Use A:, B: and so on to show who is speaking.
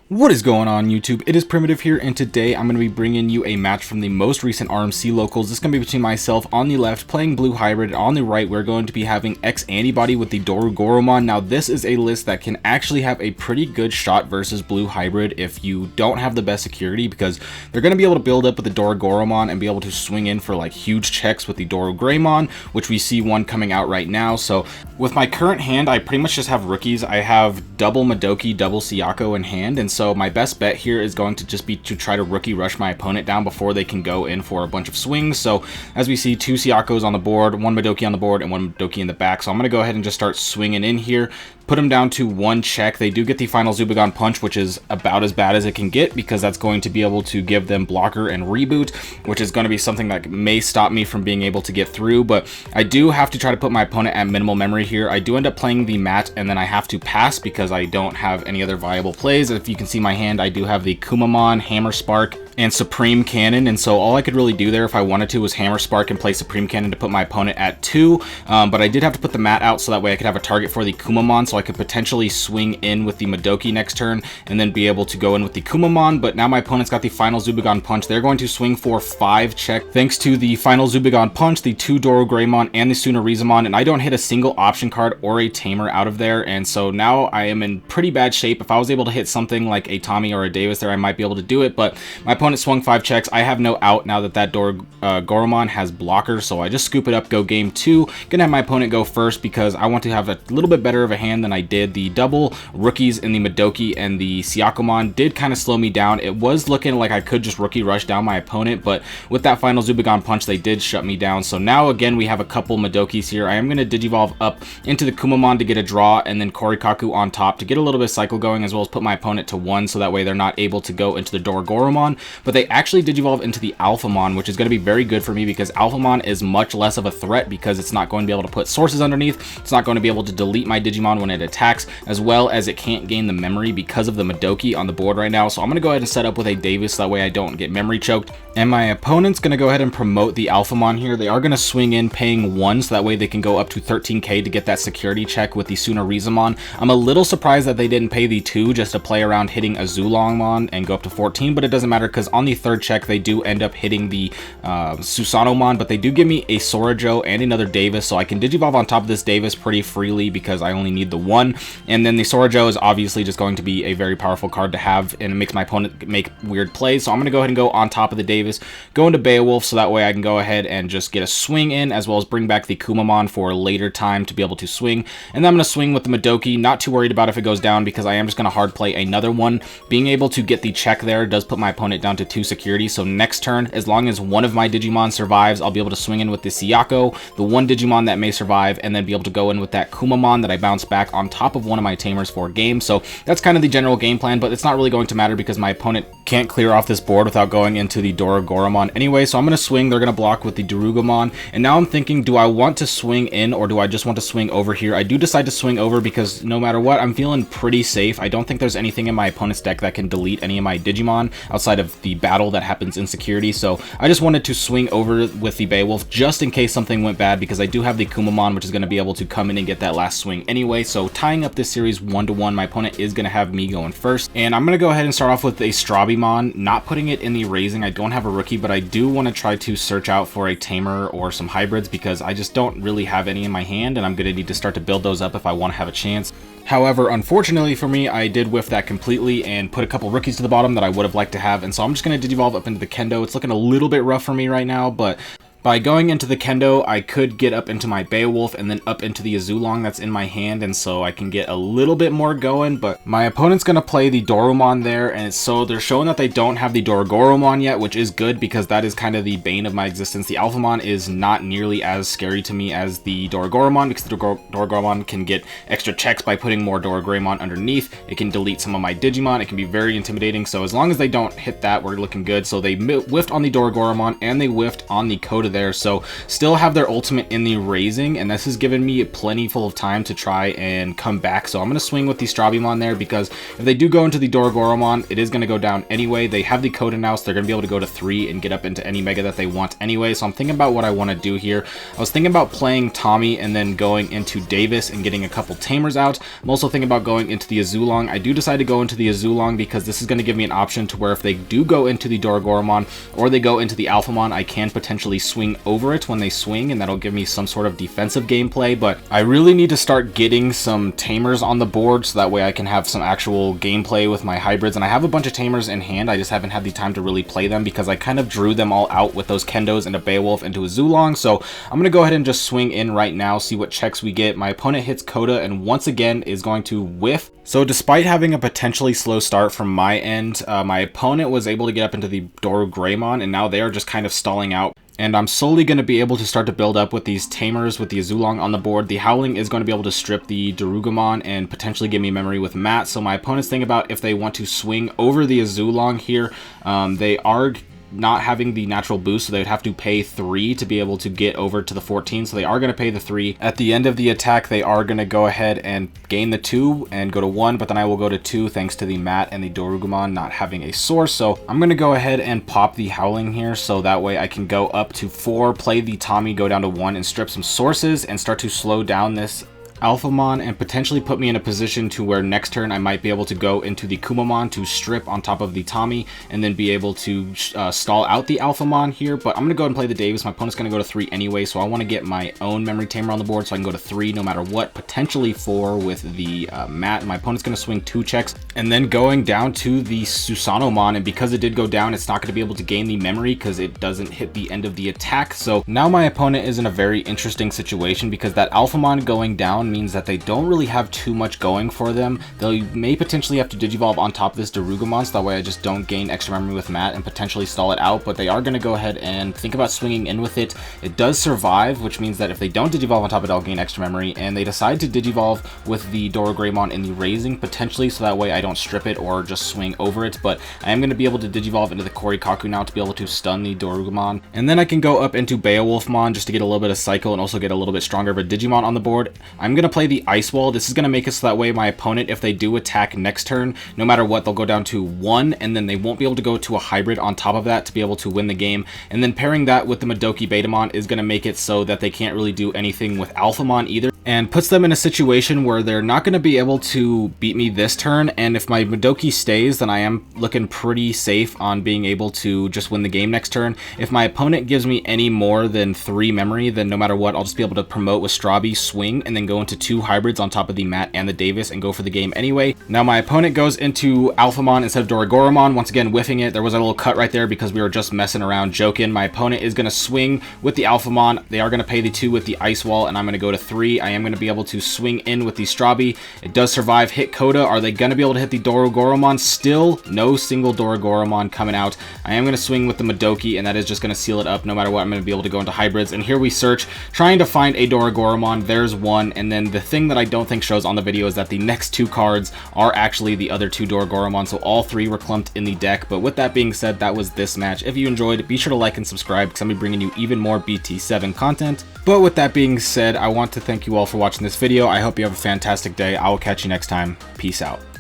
A: What is going on, YouTube? It is Primitive here, and today I'm going to be bringing you a match from the most recent RMC locals. This is going to be between myself on the left playing Blue Hybrid, and on the right we're going to be having X Antibody with the Dorugoromon. Now this is a list that can actually have a pretty good shot versus Blue Hybrid if you don't have the best security, because they're going to be able to build up with the Dorugoromon and be able to swing in for like huge checks with the Dorugreymon, which we see one coming out right now. So with my current hand, I pretty much just have rookies. I have double Madoki, double Siako in hand, and so my best bet here is going to just be to try to rookie rush my opponent down before they can go in for a bunch of swings. So as we see, 2 Siakos on the board, 1 Madoki on the board, and 1 Madoki in the back. So I'm going to go ahead and just start swinging in here. Put them down to 1 check. They do get the final Zubagon punch, which is about as bad as it can get, because that's going to be able to give them blocker and reboot, which is going to be something that may stop me from being able to get through. But I do have to try to put my opponent at minimal memory here. I do end up playing the mat, and then I have to pass because I don't have any other viable plays. If you can see my hand, I do have the Kumamon, Hammer Spark, and Supreme Cannon, and so all I could really do there if I wanted to was Hammer Spark and play Supreme Cannon to put my opponent at 2, but I did have to put the mat out so that way I could have a target for the Kumamon, so I could potentially swing in with the Madoki next turn and then be able to go in with the Kumamon. But now my opponent's got the final Zubagon punch. They're going to swing for 5 check thanks to the final Zubagon punch, the 2 Dorugreymon, and the Tsunarizumon, and I don't hit a single option card or a tamer out of there, and so now I am in pretty bad shape. If I was able to hit something like a Tommy or a Davis there, I might be able to do it, but my opponent swung 5 checks. I have no out now that Dorugoromon has blocker, so I just scoop it up, go game 2. Gonna have my opponent go first because I want to have a little bit better of a hand than I did. The double rookies in the Madoki and the Siakomon did kind of slow me down. It was looking like I could just rookie rush down my opponent, but with that final Zubagon punch, they did shut me down. So now again, we have a couple Madokis here. I am going to Digivolve up into the Kumamon to get a draw, and then Korikaku on top to get a little bit of cycle going, as well as put my opponent to 1, so that way they're not able to go into the Dorugoromon. But they actually Digivolve into the Alphamon, which is going to be very good for me because Alphamon is much less of a threat because it's not going to be able to put sources underneath. It's not going to be able to delete my Digimon when it attacks, as well as it can't gain the memory because of the Madoki on the board right now. So I'm going to go ahead and set up with a Davis, so that way I don't get memory choked. And my opponent's going to go ahead and promote the Alphamon here. They are going to swing in paying 1, so that way they can go up to 13k to get that security check with the Tsunarizumon. I'm a little surprised that they didn't pay the 2 just to play around hitting a Zulongmon and go up to 14, but it doesn't matter because on the 3rd check they do end up hitting the Susanomon, but they do give me a Sorajo and another Davis, so I can Digivolve on top of this Davis pretty freely because I only need the 1. And then the Sorajo is obviously just going to be a very powerful card to have, and it makes my opponent make weird plays. So I'm going to go ahead and go on top of the Davis, go into Beowulf, so that way I can go ahead and just get a swing in, as well as bring back the Kumamon for a later time to be able to swing. And then I'm going to swing with the Madoki, not too worried about if it goes down because I am just going to hard play another one. Being able to get the check there does put my opponent down to 2 security, so next turn, as long as one of my Digimon survives, I'll be able to swing in with the Siako, the 1 Digimon that may survive, and then be able to go in with that Kumamon that I bounce back on top of one of my tamers for a game. So that's kind of the general game plan, but it's not really going to matter because my opponent can't clear off this board without going into the Dorugoromon anyway. So I'm going to swing. They're going to block with the Dorugomon, and now I'm thinking, do I want to swing in or do I just want to swing over here? I do decide to swing over because no matter what, I'm feeling pretty safe. I don't think there's anything in my opponent's deck that can delete any of my Digimon outside of the battle that happens in security. So I just wanted to swing over with the Beowulf just in case something went bad, because I do have the Kumamon, which is going to be able to come in and get that last swing anyway. So tying up this series 1-1, my opponent is going to have me going first, and I'm going to go ahead and start off with a Strabimon, not putting it in the raising. I don't have a rookie, but I do want to try to search out for a tamer or some hybrids because I just don't really have any in my hand, and I'm going to need to start to build those up if I want to have a chance. However, unfortunately for me, I did whiff that completely and put a couple rookies to the bottom that I would have liked to have, and so I'm just going to Digivolve up into the Kendo. It's looking a little bit rough for me right now, but by going into the Kendo, I could get up into my Beowulf and then up into the Azulong that's in my hand, and so I can get a little bit more going. But my opponent's going to play the Dorumon there, and so they're showing that they don't have the Dorugoromon yet, which is good because that is kind of the bane of my existence. The Alphamon is not nearly as scary to me as the Dorugoromon because the Dorugoromon can get extra checks by putting more Dorugreymon underneath. It can delete some of my Digimon. It can be very intimidating, so as long as they don't hit that, we're looking good. So they whiffed on the Dorugoromon and they whiffed on the Code of there. So still have their ultimate in the raising, and this has given me plenty full of time to try and come back. So I'm going to swing with the Strabimon there, because if they do go into the Dorogoromon, it is going to go down anyway. They have the Coda now, so they're going to be able to go to 3 and get up into any Mega that they want anyway. So I'm thinking about what I want to do here. I was thinking about playing Tommy and then going into Davis and getting a couple Tamers out. I'm also thinking about going into the Azulong. I do decide to go into the Azulong because this is going to give me an option to where if they do go into the Dorogoromon or they go into the Alphamon, I can potentially swing over it when they swing, and that'll give me some sort of defensive gameplay. But I really need to start getting some Tamers on the board so that way I can have some actual gameplay with my hybrids. And I have a bunch of Tamers in hand, I just haven't had the time to really play them because I kind of drew them all out with those Kendos and a Beowulf into a Zulong. So I'm going to go ahead and just swing in right now, see what checks we get. My opponent hits Coda and once again is going to whiff. So despite having a potentially slow start from my end, my opponent was able to get up into the Dorogreymon, and now they are just kind of stalling out. And I'm slowly going to be able to start to build up with these Tamers with the Azulong on the board. The Howling is going to be able to strip the Darugumon and potentially give me memory with Matt. So my opponent's thinking about if they want to swing over the Azulong here. They are not having the natural boost, so they would have to pay 3 to be able to get over to the 14, so they are going to pay the 3. At the end of the attack, they are going to go ahead and gain the 2 and go to 1, but then I will go to 2 thanks to the Matt and the Dorugumon not having a source. So I'm going to go ahead and pop the Howling here, so that way I can go up to 4, play the Tommy, go down to 1, and strip some sources and start to slow down this Alphamon and potentially put me in a position to where next turn I might be able to go into the Kumamon to strip on top of the Tommy and then be able to stall out the Alphamon here. But I'm going to go ahead and play the Davis. My opponent's going to go to 3 anyway, so I want to get my own Memory Tamer on the board so I can go to 3 no matter what, potentially 4 with the Matt. My opponent's going to swing 2 checks and then going down to the Susanomon, and because it did go down, it's not going to be able to gain the memory because it doesn't hit the end of the attack. So now my opponent is in a very interesting situation because that Alphamon going down means that they don't really have too much going for them. They may potentially have to Digivolve on top of this Darugumon, so that way I just don't gain extra memory with Matt and potentially stall it out, but they are going to go ahead and think about swinging in with it. It does survive, which means that if they don't Digivolve on top of it, I'll gain extra memory, and they decide to Digivolve with the Dorogreymon in the raising, potentially, so that way I don't strip it or just swing over it, but I am going to be able to Digivolve into the Korikaku now to be able to stun the Dorugumon, and then I can go up into Beowulfmon just to get a little bit of cycle and also get a little bit stronger of a Digimon on the board. I'm going to play the Ice Wall. This is going to make it so that way my opponent, if they do attack next turn, no matter what, they'll go down to 1, and then they won't be able to go to a hybrid on top of that to be able to win the game. And then pairing that with the Madoki Betamon is going to make it so that they can't really do anything with Alphamon either, and puts them in a situation where they're not going to be able to beat me this turn. And if my Madoki stays, then I am looking pretty safe on being able to just win the game next turn. If my opponent gives me any more than 3 memory, then no matter what, I'll just be able to promote with Strabi, swing, and then go into 2 hybrids on top of the Matt and the Davis and go for the game anyway. Now my opponent goes into Alphamon instead of Dorogoromon, once again whiffing it. There was a little cut right there because we were just messing around joking. My opponent is going to swing with the Alphamon. They are going to pay the 2 with the Ice Wall, and I'm going to go to 3. I am going to be able to swing in with the Strabi. It does survive, hit Coda. Are they going to be able to hit the Dorogoromon? Still no single Dorogoromon coming out. I am going to swing with the Madoki, and that is just going to seal it up. No matter what, I'm going to be able to go into hybrids, and here we search, trying to find a Dorogoromon. There's one, and then the thing that I don't think shows on the video is that the next 2 cards are actually the other 2 Dorogoromon, so all 3 were clumped in the deck. But with that being said, that was this match. If you enjoyed, be sure to like and subscribe because I'm going to be bringing you even more BT7 content. But with that being said, I want to thank you all for watching this video. I hope you have a fantastic day. I will catch you next time. Peace out.